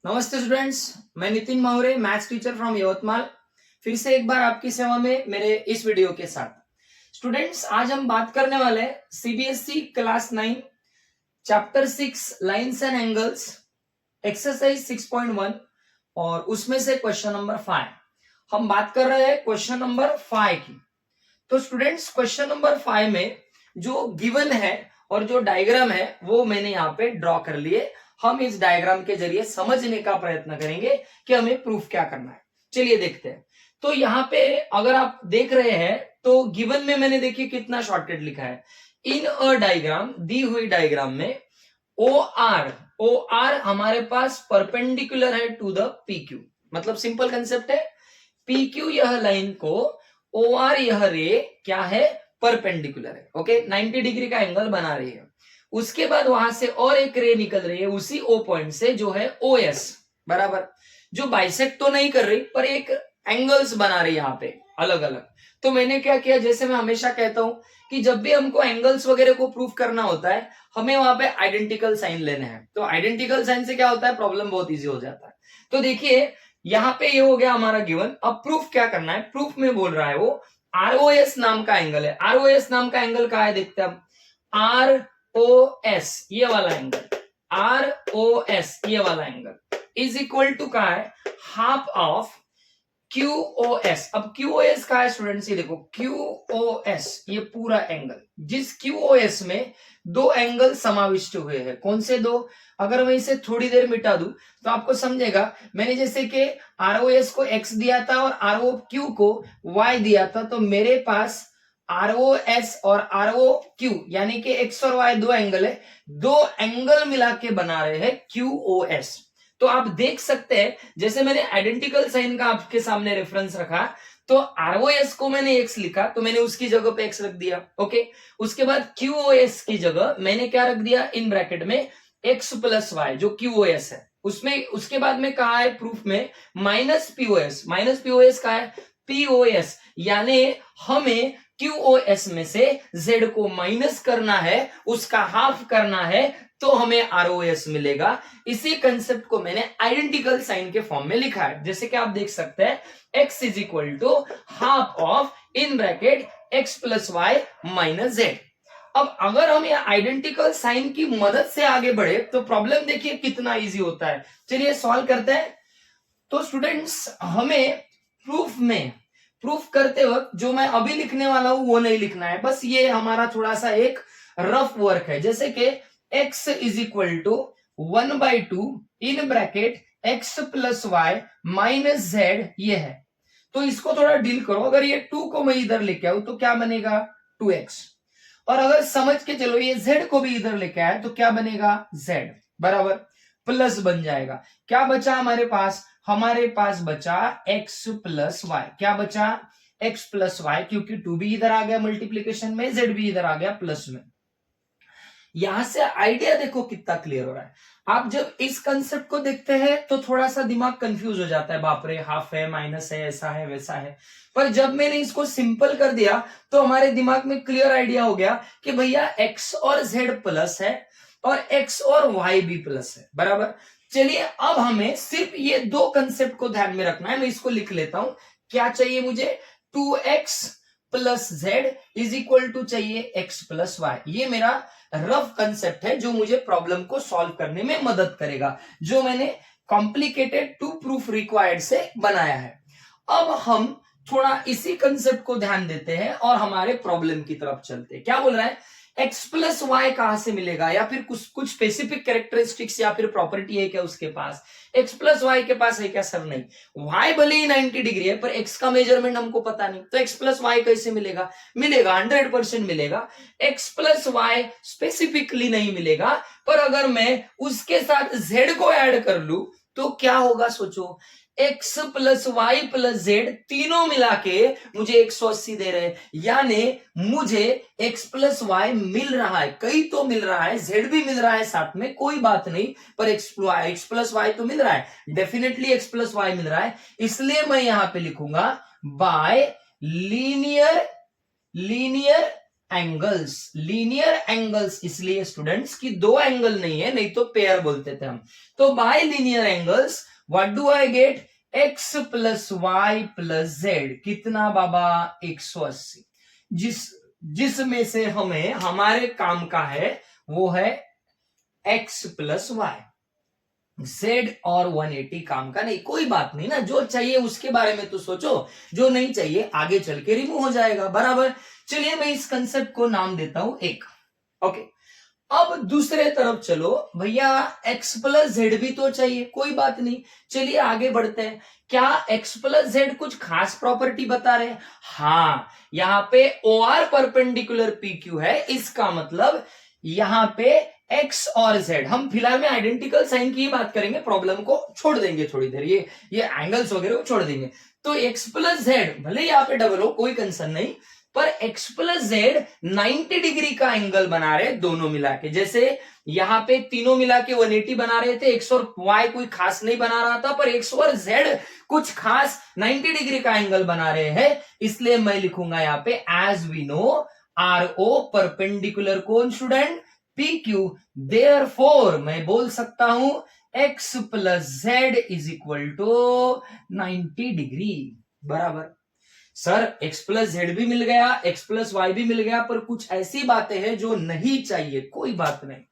नमस्ते स्टूडेंट्स, मैं Nitin Mahure, maths teacher from Yavatmal, फिर से एक बार आपकी सेवा में मेरे इस वीडियो के साथ। स्टूडेंट्स, आज हम बात करने वाले हैं CBSE class 9 chapter 6 lines and angles exercise 6.1 और उसमें से क्वेश्चन नंबर 5। हम बात कर रहे हैं क्वेश्चन नंबर 5 की। तो स्टूडेंट्स, क्वेश्चन नंबर 5 में जो गिवन है और जो डायग्राम है वो मैंने यहाँ पे ड्रॉ कर लिए। हम इस डायग्राम के जरिए समझने का प्रयत्न करेंगे कि हमें प्रूफ क्या करना है। चलिए देखते हैं। तो यहाँ पे अगर आप देख रहे हैं तो गिवन में मैंने देखिए कितना शॉर्टकट लिखा है। इन अ डायग्राम, दी हुई डायग्राम में ओ आर हमारे पास परपेंडिकुलर है टू द पी क्यू। मतलब सिंपल कंसेप्ट है, पी क्यू यह लाइन को ओ आर यह रे क्या है, परपेंडिकुलर है। ओके, 90 डिग्री का एंगल बना रही है। उसके बाद वहां से और एक रे निकल रही है उसी ओ पॉइंट से, जो है ओ एस बराबर, जो बाइसेक्ट तो नहीं कर रही पर एक एंगल्स बना रही है यहाँ पे अलग अलग। तो मैंने क्या किया, जैसे मैं हमेशा कहता हूं कि जब भी हमको एंगल्स वगैरह को प्रूफ करना होता है हमें वहां पे आइडेंटिकल साइन लेने हैं। तो आइडेंटिकल साइन से क्या होता है, प्रॉब्लम बहुत इजी हो जाता है। तो देखिए यहाँ पे ये हो गया हमारा गिवन। अब प्रूफ क्या करना है, प्रूफ में बोल रहा है वो आरओएस नाम का एंगल है। आरओएस नाम का एंगल कहा है, देखते हैं हम। आर ओ एस ये वाला एंगल, आर ओ एस ये वाला एंगल इज इक्वल टू कहा है half of Q O S. अब क्यू ओ एस का है स्टूडेंट्स, ये देखो क्यू ओ एस ये पूरा एंगल, जिस क्यू ओ एस में दो एंगल समाविष्ट हुए हैं। कौन से दो, अगर मैं इसे थोड़ी देर मिटा दूं तो आपको समझेगा। मैंने जैसे कि आर ओ एस को एक्स दिया था और आर ओ क्यू को वाई दिया था, तो मेरे पास आर ओ एस और आर ओ क्यू यानी कि एक्स और वाई दो एंगल है, दो एंगल मिला के बना रहे हैं क्यू ओ एस। तो आप देख सकते हैं, जैसे मैंने आइडेंटिकल साइन का आपके सामने रेफरेंस रखा, तो आरओएस को मैंने एक्स लिखा तो मैंने उसकी जगह पे एक्स रख दिया। ओके, उसके बाद क्यूओएस की जगह मैंने क्या रख दिया, इन ब्रैकेट में एक्स प्लस वाई जो क्यूओएस है उसमें। उसके बाद में कहा है प्रूफ में माइनस पीओएस। माइनस पीओएस का है पीओएस, यानी हमें क्यूओएस में से जेड को माइनस करना है, उसका हाफ करना है, तो हमें आरओएस मिलेगा। इसी कंसेप्ट को मैंने आइडेंटिकल साइन के फॉर्म में लिखा है, जैसे कि आप देख सकते हैं x is equal to half of in bracket x plus y minus z. अब अगर हम ये आइडेंटिकल साइन की मदद से आगे बढ़े तो प्रॉब्लम देखिए कितना इजी होता है। चलिए सॉल्व करते हैं। तो स्टूडेंट्स, हमें प्रूफ करते वक्त जो मैं अभी लिखने वाला हूं वो नहीं लिखना है, बस ये हमारा थोड़ा सा एक रफ वर्क है। जैसे कि x is equal to 1/2 in bracket x plus y minus z ये है। तो इसको थोड़ा डील करो। अगर ये 2 को मैं इधर लेके आऊं तो क्या बनेगा, 2x। और अगर समझ के चलो ये z को भी इधर लेके आए तो क्या बनेगा, z बराबर प्लस बन जाएगा। क्या बचा हमारे पास, हमारे पास बचा x प्लस वाई। क्या बचा, x प्लस वाई, क्योंकि 2 भी इधर आ गया मल्टीप्लीकेशन में, z भी इधर आ गया प्लस में। यहां से आइडिया देखो कितना क्लियर हो रहा है। आप जब इस कंसेप्ट को देखते हैं तो थोड़ा सा दिमाग कंफ्यूज हो जाता है, बाप रे हाफ है, माइनस है, ऐसा है वैसा है। पर जब मैंने इसको सिंपल कर दिया तो हमारे दिमाग में क्लियर आइडिया हो गया कि भैया x और z प्लस है और x और y भी प्लस है बराबर। चलिए अब हमें सिर्फ ये दो कंसेप्ट को ध्यान में रखना है। मैं इसको लिख लेता हूं। क्या चाहिए मुझे, 2x plus z is equal to चाहिए x प्लस वाई। ये मेरा रफ कंसेप्ट है जो मुझे प्रॉब्लम को सॉल्व करने में मदद करेगा, जो मैंने कॉम्प्लिकेटेड टू प्रूफ रिक्वायर्ड से बनाया है। अब हम थोड़ा इसी कंसेप्ट को ध्यान देते हैं और हमारे प्रॉब्लम की तरफ चलते हैं। क्या बोल रहा है, x प्लस वाई कहां से मिलेगा, या फिर कुछ स्पेसिफिक कैरेक्टरिस्टिक्स या फिर प्रॉपर्टी है क्या उसके पास, x प्लस वाई के पास है क्या, सर नहीं। y भले ही 90 डिग्री है पर x का मेजरमेंट हमको पता नहीं, तो x प्लस वाई कैसे मिलेगा, मिलेगा 100% मिलेगा। x प्लस वाई स्पेसिफिकली नहीं मिलेगा, पर अगर मैं उसके साथ z को ऐड कर लू तो क्या होगा, सोचो। x plus y plus z तीनों मिला के मुझे 180 दे रहे हैं, यानी मुझे x प्लस वाई मिल रहा है, कई तो मिल रहा है, z भी मिल रहा है साथ में, कोई बात नहीं, पर x प्लस वाई तो मिल रहा है, डेफिनेटली x प्लस वाई मिल रहा है। इसलिए मैं यहां पे लिखूंगा bye linear angles, linear angles इसलिए स्टूडेंट्स कि दो एंगल नहीं है, नहीं तो पेयर बोलते थे हम। तो by linear angles what do I get, x plus y plus z, कितना बाबा 180, जिसमें से हमें हमारे काम का है वो है x प्लस वाई, Z और 180 काम का नहीं। कोई बात नहीं ना, जो चाहिए उसके बारे में तो सोचो, जो नहीं चाहिए आगे चल के रिमूव हो जाएगा, बराबर। चलिए मैं इस कंसेप्ट को नाम देता हूं एक, ओके। अब दूसरे तरफ चलो भैया, x प्लस जेड भी तो चाहिए, कोई बात नहीं, चलिए आगे बढ़ते हैं। क्या x प्लस जेड कुछ खास प्रॉपर्टी बता रहे हैं? हाँ, यहां पे OR परपेंडिकुलर PQ है, इसका मतलब यहां पे x और z, हम फिलहाल में आइडेंटिकल साइन की ही बात करेंगे, प्रॉब्लम को छोड़ देंगे थोड़ी देर, ये एंगल्स वगैरह को छोड़ देंगे। तो x प्लस जेड भले यहाँ पे डबल हो, कोई कंसर्न नहीं, पर x प्लस जेड 90 डिग्री का एंगल बना रहे दोनों मिला के। जैसे यहां पे तीनों मिला के 180 बना रहे थे, x और y कोई खास नहीं बना रहा था, पर x और z कुछ खास 90 डिग्री का एंगल बना रहे हैं, इसलिए मैं लिखूंगा यहाँ पे as we know RO perpendicular कौन स्टूडेंट, PQ, देयरफॉर मैं बोल सकता हूं x plus z is equal to 90 degree, बराबर। सर x प्लस जेड भी मिल गया, x प्लस वाई भी मिल गया, पर कुछ ऐसी बातें हैं जो नहीं चाहिए, कोई बात नहीं।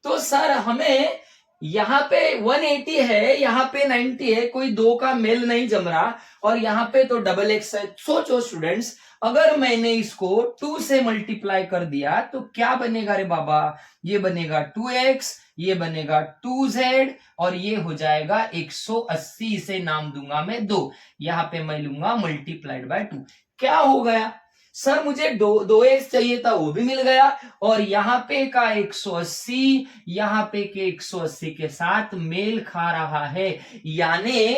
तो सर हमें यहाँ पे 180 है, यहाँ पे 90 है, कोई दो का मेल नहीं जम रहा, और यहाँ पे तो डबल एक्स है। सोचो स्टूडेंट्स, अगर मैंने इसको 2 से मल्टीप्लाई कर दिया तो क्या बनेगा रे बाबा, ये बनेगा 2x, ये बनेगा 2z, और ये हो जाएगा 180, इसे नाम दूंगा मैं 2, यहाँ पे मैं लूंगा मल्टीप्लाइड बाय 2। क्या हो गया सर, मुझे 2x चाहिए था, वो भी मिल गया, और यहाँ पे का 180 यहाँ पे के 180 के साथ मेल खा रहा है, यानी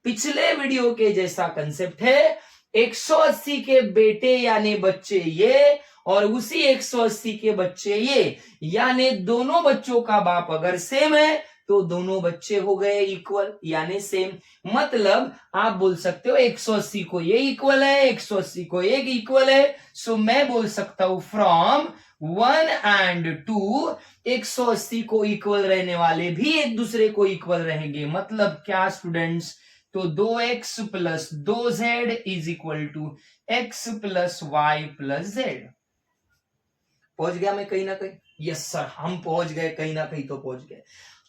पिछले वीडियो के जैसा कंसेप्ट है, 180 के बेटे यानी बच्चे ये, और उसी 180 के बच्चे ये, यानी दोनों बच्चों का बाप अगर सेम है तो दोनों बच्चे हो गए इक्वल, यानी सेम। मतलब आप बोल सकते हो 180 को ये इक्वल है, 180 को एक इक्वल है, सो मैं बोल सकता हूं फ्रॉम 1 एंड 2 180 को इक्वल रहने वाले भी एक दूसरे को इक्वल रहेंगे। मतलब क्या स्टूडेंट्स, तो 2x plus 2z is equal to x plus y plus z. पहुंच गया मैं कहीं ना कहीं? यस सर, हम पहुंच गए, कहीं ना कहीं तो पहुंच गए।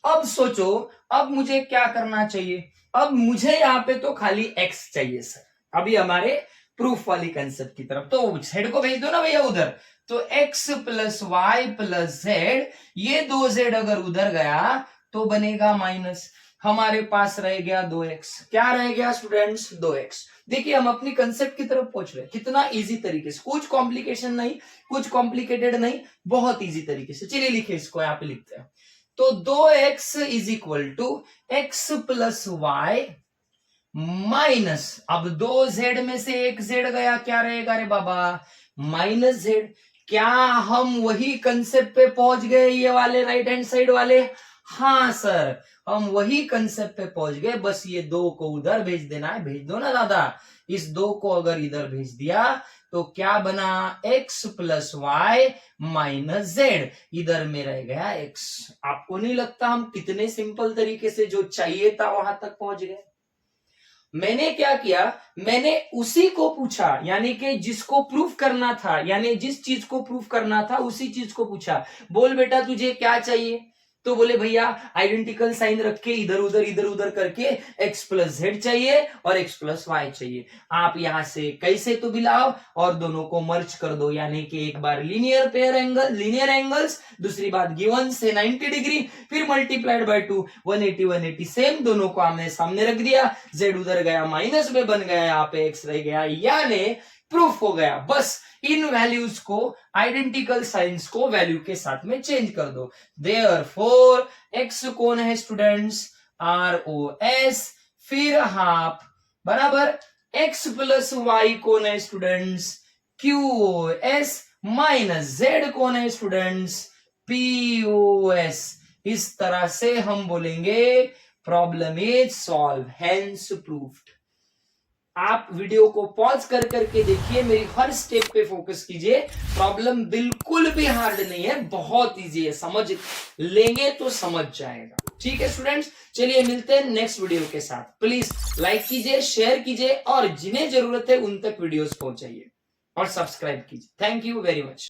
अब सोचो, अब मुझे क्या करना चाहिए, अब मुझे यहां पे तो खाली x चाहिए सर, अभी हमारे प्रूफ वाली कंसेप्ट की तरफ, तो z को भेज दो ना भैया उधर, तो x plus y plus z, ये 2z अगर उधर गया तो बनेगा माइनस, हमारे पास रह गया 2x, क्या रह गया स्टूडेंट्स, 2x। देखिए हम अपनी कंसेप्ट की तरफ पहुंच रहे, कितना इजी तरीके से, कुछ कॉम्प्लिकेशन नहीं, कुछ कॉम्प्लिकेटेड नहीं, बहुत इजी तरीके से। चलिए लिखे इसको, यहाँ पे लिखते हैं, तो 2x is equal to x plus y minus, अब 2z में से एक z गया, क्या रहेगा रे बाबा, माइनस z। क्या हम वही कंसेप्ट पे पहुंच गए, ये वाले राइट हैंड साइड वाले? हाँ सर, हम वही कंसेप्ट पे पहुंच गए, बस ये 2 को उधर भेज देना है, भेज दो ना दादा। इस 2 को अगर इधर भेज दिया तो क्या बना, x plus y minus z, इधर में रह गया x। आपको नहीं लगता हम कितने सिंपल तरीके से जो चाहिए था वहां तक पहुंच गए? मैंने क्या किया, मैंने उसी को पूछा, यानी कि जिसको प्रूफ करना था, यानी जिस चीज को प्रूफ करना था उसी चीज को पूछा, बोल बेटा तुझे क्या चाहिए, तो बोले भैया आइडेंटिकल साइन रख के इधर उधर करके x प्लस जेड चाहिए और x प्लस वाई चाहिए। आप यहां से कैसे तो मिलाओ और दोनों को मर्ज कर दो, यानी कि एक बार linear pair angle, linear angles, दूसरी बात गिवन से 90 डिग्री, फिर मल्टीप्लाइड बाय 2, 180 सेम, दोनों को आमने सामने रख दिया, z उधर गया माइनस में बन गया, यहाँ पे x रह गया, यानी प्रूफ हो गया। बस इन वैल्यूज को, आइडेंटिकल साइंस को वैल्यू के साथ में चेंज कर दो। देयरफॉर x कौन है स्टूडेंट्स, ROS, फिर हाफ बराबर x प्लस वाई कौन है स्टूडेंट्स, QOS, माइनस z कौन है स्टूडेंट्स, POS। इस तरह से हम बोलेंगे problem is solve, hence proofed. आप वीडियो को पॉज कर करके देखिए, मेरी हर स्टेप पे फोकस कीजिए। प्रॉब्लम बिल्कुल भी हार्ड नहीं है, बहुत इजी है, समझ लेंगे तो समझ जाएगा। ठीक है स्टूडेंट्स, चलिए मिलते हैं नेक्स्ट वीडियो के साथ। प्लीज लाइक कीजिए, शेयर कीजिए और जिन्हें जरूरत है उन तक वीडियोस पहुंचाइए और सब्सक्राइब कीजिए। Thank you very much.